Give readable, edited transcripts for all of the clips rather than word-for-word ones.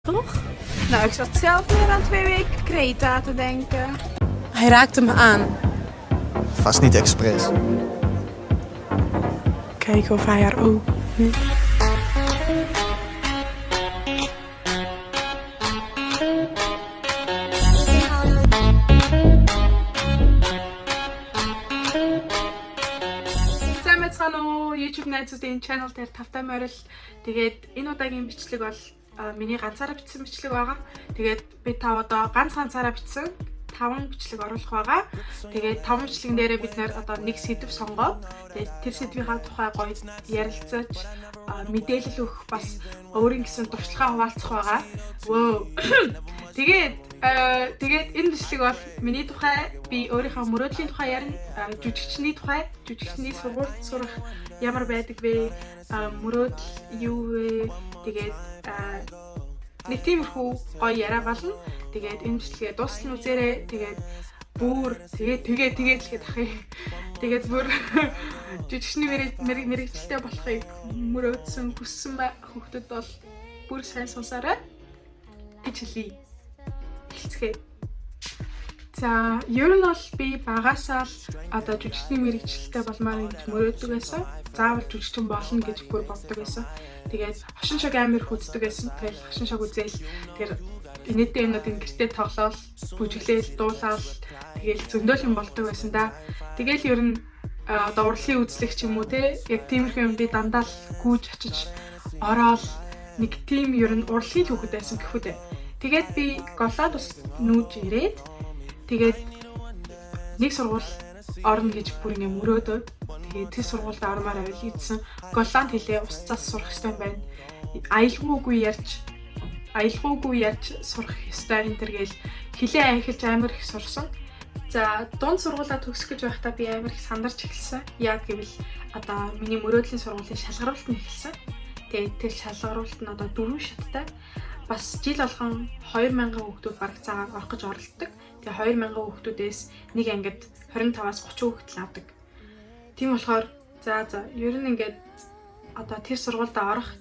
Toch? Nou, ik zat zelf meer aan 2 weken Kreta te denken. Hij raakte me aan. Vast niet expres. Kijken of hij haar ook. Сайн байцгаана уу? YouTube найзуудын channel дээр тавтай морил. Тэгээд энэ удаагийн бичлэг бол миний ганцаараа бичсэн бичлэг байгаа. Тэгээд би та одоо ганцаараа бичсэн 5 бичлэг оруулах байгаа. Тэгээд 5 бичлэгэн дээрээ бид нэр одоо нэг сэдв сонгоод тэгээд тэр сэдвийнхаа тухай гоё ярилцаж мэдээлэл өгөх бас өөрийн гэсэн туршлагаа хуваалцах байгаа. Вөө. Тэгээд энэ бичлэг бол миний тухай, би өөрийнхөө мөрөөдлийн тухай ярина, жүжигчний тухай, жүжигчний сургуульд сурах ямар байдаг вэ, мөрөөдөл юу вэ, тэгээд нэг тиймэрхүү гоё яриа болно. Тэгээд энэ бичлэгээ дуустал үзээрэй. Тэгээд бүр тэгээд л ахыг. Тэгээд бүр жүжигчний мэрэгчлээ болохыг мөрөөдсөн хүссэн хүүхдүүд бол бүр сайн сонсоорой гэж хэлье. Эхэлцгээе. За, ер нь бол би багасаа л одоо жүжигчний мэрэгчлэлтэй болмаар гэж мөрөөддөг байсан. Заавал жүжигчин болно гэж бүр боддог байсан. Тэгээд хошин шог амир хүздэг байсан. Тэгээд хошин шог үзээл тэр инээдтэй юмнуудын гэртээ тоглоол, бүжиглээл, дуулаал тэгээд зөндөөл юм болдог байсан да. Тэгээл ер нь одоо урлагийн үзлэгч юм уу те, яг тиймэрхүү юм би дандаа л гүйж очиж ороод нэг тийм ер нь урлагийн хүүхэд байсан гэхүү дээ. Тэгээд би голланд ус нүүж ирээд тэгээд нэг сургууль орно гэж бүр ингэ мөрөөдөөд тэгээд тэр сургуульд ормоор авил ийдсэн голланд хэлээ усцаас сурах ёстой байна. Аялгүйгүй ярьж сурах ёстой энэ төр гээл хэлээ анхилж амар их сурсан. За, дунд сургуулаа төгсөх гэж байхдаа би амар их сандарч эхэлсэн. Яг гэвэл одоо миний мөрөөдлийн сургуулийн шалгаруулалт нь эхэлсэн. Тэгээд тэр шалгаруулалт нь одоо 4 шаттай. Бас жил болгон 2000 хүүхдүүд бараг цагаар орох гэж оролддог. Тэгээ 2000 хүүхдүүдээс нэг ангид 25-аас 30 хүүхдэл авдаг. Тийм болохоор за ер нь ингээд одоо тэр сургуульд орох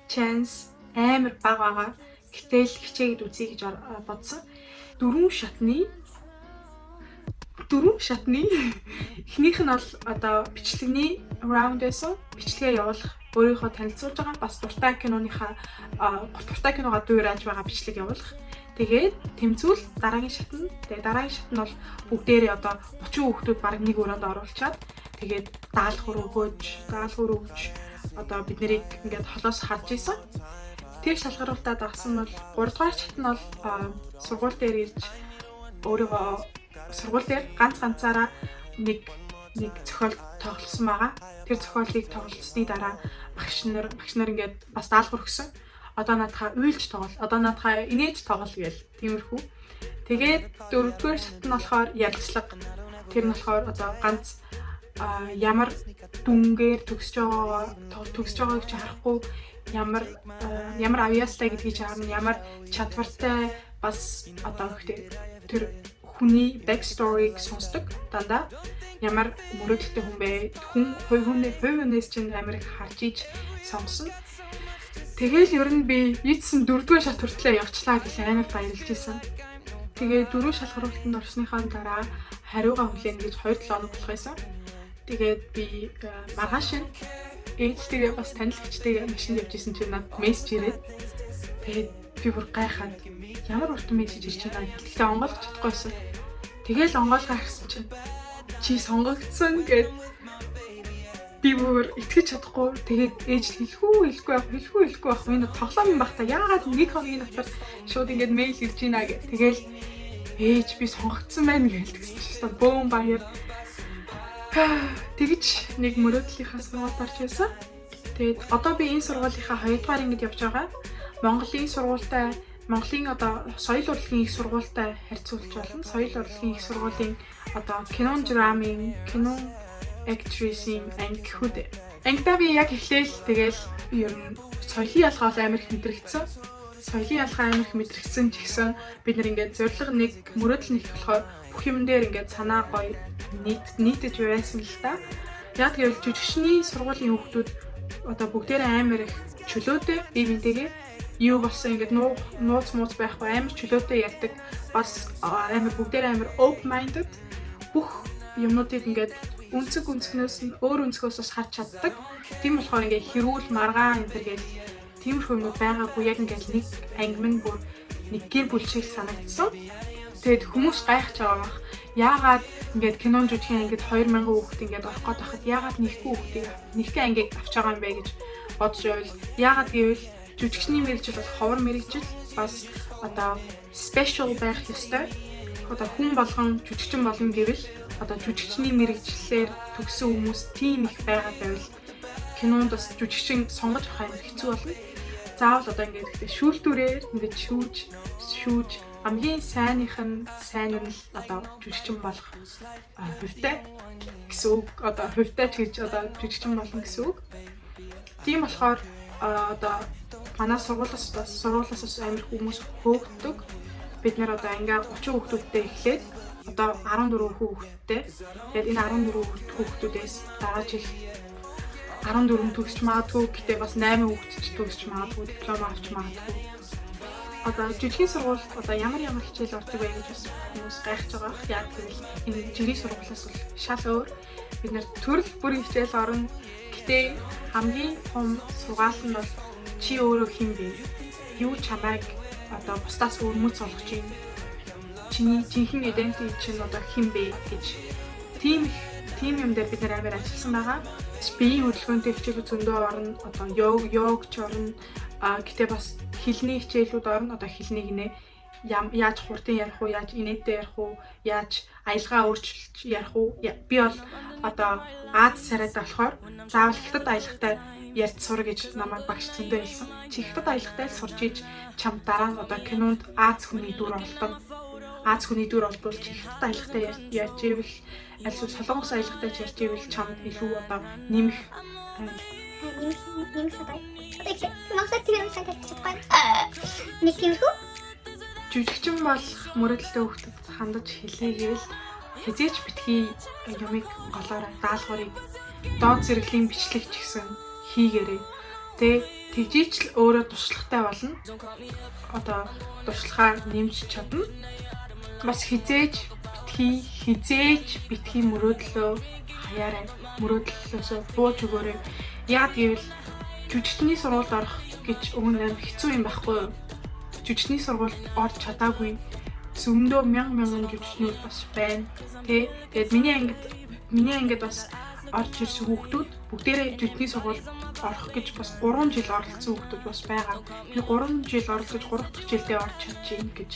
chance амар бага байгаа. Гэтэл хичээгээд үзье гэж бодсон. 4 шатны эхнийх нь бол одоо бичлэгний round байсан. Бичлэгээ явуулах, өөрийнхөө танилцуулж байгаа, бас дуртай киноныхаа дуртай киногаа дуурайж байгаа бичлэг явуулах. Тэгээд тэмцүүл дараагийн шат нь. Тэгээд дараагийн шат нь бол бүгдээрээ одоо 30 хүүхдүүд баг нэг өрөөнд оруулчаад тэгээд даалгавар өгж одоо бид нарыг ингээд холоос харж исэн. Тэр шалгаруултад авсан бол 3 дугаар шат нь бол сургууль дээр ирж өөрийгөө сургууль дээр ганцаараа нэг зохиол тоглосон байгаа. Тэр зохиолыг тоглосны дараа багш нар ингээд бас даалгавар өгсөн. Одоо наадхаа уйлж тоглол, одоо наадхаа инээж тоглол гээл тиймэрхүү. Тэгээд 4-р шат нь болохоор ярилцлага. Тэр нь болохоор одоо ганц ямар дүнгээр төгсөж байгааг чи харахгүй, ямар авьяастай гэдгийг чи харна, ямар чадвартай бас одоо тэр хүний back story-г сонсдог дандаа. Ямар мөрөөдөлтэй хүн бэ? Хувь хүнээс чинь амар их харж иж сонгосон. Тэгэл ер нь би ийдсэн 4-р шат хүртлээр явчлаа гэж амар баярлж байсан. Тэгээ 4 шалгаруултанд орсныхаа дараа хариугаа хүлээнэ гэж 2-7 хоног болох байсан. Тэгээд би маргааш ээжтэйгээ бас танилцагчдаа машинд явж исэн чинь надад мессеж ирээд тэгээд би бүр гайхаад ямар уртан мессеж ирж байна гэхдээ онгойлгох чадахгүйсэн. Тэгэл онгойлгоо харсан чинь чи сонгогдсон гэд би бүр итгэж чадахгүй. Тэгээд ээж хэлэхгүй байх. Энэ тоглоом юм бах та. Яагаад нэг хоногийн дотор шууд ингэж мэйл ирж байна гэх. Тэгэл ээж би сонгогдсон байна гэж хэлчихсэн чинь бөөм баяр. Тэгж нэг мөрөөдлийнхаа сургуульд орж байсан. Тэгээд одоо би энэ сургуулийнхаа 2 дугаар ангид явж байгаа. Монголын одоо соёл урлагийн их сургуультай харьцуулж болно. Соёл урлагийн их сургуулийн одоо кино actress-ийн анги гэхүүд. Ангидаа би яг эхлээл тэгэл ер нь соёлын ялгаа амар их мэдрэгдсэн. Ч гэсэн бид нар ингээд зорилго нэг мөрөөдөл нэг болохоор бүх юм дээр ингээд санаа гоё нийтэж байсан л та. Яг гэвэл жүжигчний сургуулийн хүүхдүүд одоо бүгдээрээ амар их чөлөөтэй бие биентэйгээ юу болсон ингээд нууц байхгүй амар чөлөөтэй ярьдаг. Бас амар бүгдээр амар open minded. Бүх юмнуудыг ингээд өнцгнөөс нь өөр өнцгөөс бас харж чаддаг. Тийм болохоор ингээд хэрүүл маргаан энэ төр гэл тиймэрхүү юмуд байгаагүй яг ингээд нэг ангим нь бүр нэг гэр бүл шиг санагдсан. Тэгээд хүмүүс гайхаж байгаа бах. Яагаад ингээд кинон жүжигэн ингээд 2000 хүүхэд ингээд орох гээд байхад яагаад нэггүй хүүхдийг нэгхэн ангийг авч байгаа юм бэ гэж бодож байвал яагаад гэвэл жүжигчний мэргэжил бол ховор мэргэжил бас одоо special байх ёстой. Одоо хүн болгон жүжигчин болно гэвэл одоо жүжигчний мэргэжлээр төгссөн хүмүүс тийм их байгаа байвал кинонд бас жүжигчин сонгож авах юм хэцүү болно. Заавал одоо ингээд гэхдээ шүүлтүүрээр ингээд шүүж хамгийн сайных нь сайн нь л одоо жүжигчин болох хувьтай гэсэн үг. Одоо хувьтай ч гэж одоо жүжигчин болно гэсэн үг. Тийм болохоор одоо манай сургуулиас амар хүмүүс хөөгддөг. Бид нэр одоо ингээ 30 хүүхдүүдтэй эхлээд одоо 14 хүүхдтэй. Тэгээд энэ 14 хүүхдүүдээс дараа жил 14 төгсч магадгүй, гэтээ бас 8 хүүхэд төгсч магадгүй, диплом авч магадгүй. Одоо жүжигний сургуульд одоо ямар хичээл ордог вэ гэж бас хүмүүс гайхаж байгаа. Яг гэвэл энэ жирийн сургуулиас бол шал өөр. Бид нэр төрөл бүрийн хичээл орно. Гэтээ хамгийн том сургаал нь бол чи өөрөө хэн бэ? Юу чамайг одоо бусдаас өрмөц болгож юм? Чиний жинхэнэ identity чинь одоо хэн бэ гэж тийм юм дээр бид нэр амар ажилласан байгаа. Биеийн хөдөлгөөнтэй хичээлүүд зөндөө орно. Одоо йогч орно. Гэтээ бас хэлний хичээлүүд орно. Одоо хэлнийг нэ яаж хурдан ярих уу, яаж инээдтэй ярих уу, яаж аялгаа өөрчилж ярих уу. Би бол одоо Аз царайтай болохоор заавал хятад аялгатай ярьж сур гэж намайг багш зөндөө хэлсэн. Чи хятад аялгатай сурч иж чам дараа нь одоо кинонд Аз хүний дүр олдоно. Аз хүний дүр олдвол чи хятад аялгатай ярьж ивэл альсуу солонгос аялгатай ярьж ивэл чам илүү одоо нэмэх нэг тиймэрхүү жүжигчин болох мөрөдөлтэй хүүхдэд хандаж хэлээ гэвэл хязээч битгий юмыг голоор даалгаврыг доод зэрэглэлийн бичлэг ч гэсэн хийгээрэй. Тэгжиж л өөрөө туршлагатай болно. Одоо туршлагаа нэмж чадна. Бас хязээж битгий мөрөөдлөө хаяарай. Мөрөөдлөөсөө бууж өгөөрэй. Яг гэвэл жүжигчний сургуульд орох гэж өмнө нь хэцүү юм байхгүй юу? Жүжигчний сургуульд орж чадаагүй зөндөө мянган жүжигчнүүд бас байна. Тэгээд миний ангид бас орж ирсэн хүүхдүүд бүгдээрээ жүжигчний сургуульд орох гэж бас 3 жил оролцсон хүүхдүүд бас байгаа. Би 3 жил оролцож 3 дахь жилдээ орж чадчих гэж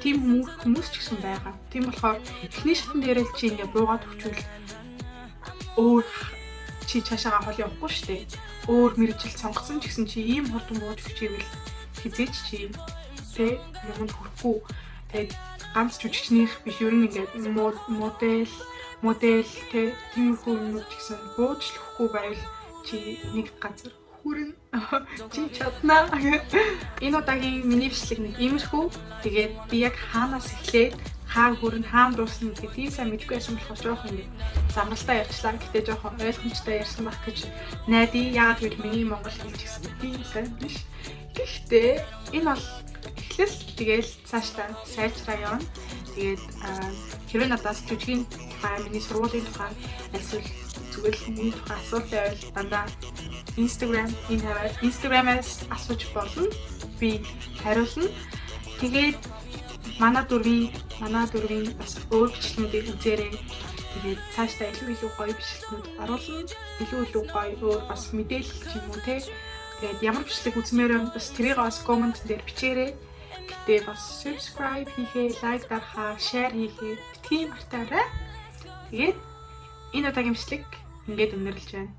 тийм хүмүүс ч гэсэн байгаа. Тийм болохоор эхний шатнд дээрэл чи ингээ буугаад өгчвөл өөр чи цаашаа хол явахгүй шүү дээ. Өөр мэрэгжил сонгосон ч гэсэн чи ийм хурдан бууж өгчийвэл хизээч чи юмд хүрэхгүй. Тэгээд ганц жүжигчнийх биш ер нь ингээд модель тиймэрхүү юмнууд ч гэсэн бууж л өгөхгүй байвал чи нэг газар хүрэн чи чаднаа. Энэ удаагийн миний бичлэг нэг иймэрхүү. Тэгээд би яг хаанаас эхлээд хаа хүрэн хаан дуусна гэдэг тийм сайн мэдгүй байсан болохоор жоохон ингэ замралтай ярьчлаа. Гэтэ жоохон ойлгомжтой ярьсан байх гэж найдаа. Яагаад гэвэл миний монгол хэл ч гэсэн тийм сайн биш. Гэхдээ энэ бол эхлэл тэгээл цаашдаа сайжраа явна. Тэгээд хэрвээ надаас жүжигийн тухай, миний сургуулийн тухай эсвэл зүгээр л миний тухай асуулт байвал дандаа Instagram-аас асууж болно. Би хариулна. Тэгээд манай дөрвийн бас өөр бичлэгүүдийг үзээрэй. Тэгээд цаашдаа илүү гоё бичлэгүүд оруулна. Илүү гоё өөр бас мэдээлэл ч юм уу те. Тэгээд ямар бичлэг үзмээрээ бас тэрийг бас коммент дээр бичээрэй. Гэтэ бас subscribe хийхээ, лайк дарахаа, share хийхээ битгий мартаарай. Тэгээд энэ удаагийн бичлэг ингээд өндөрлөж байна.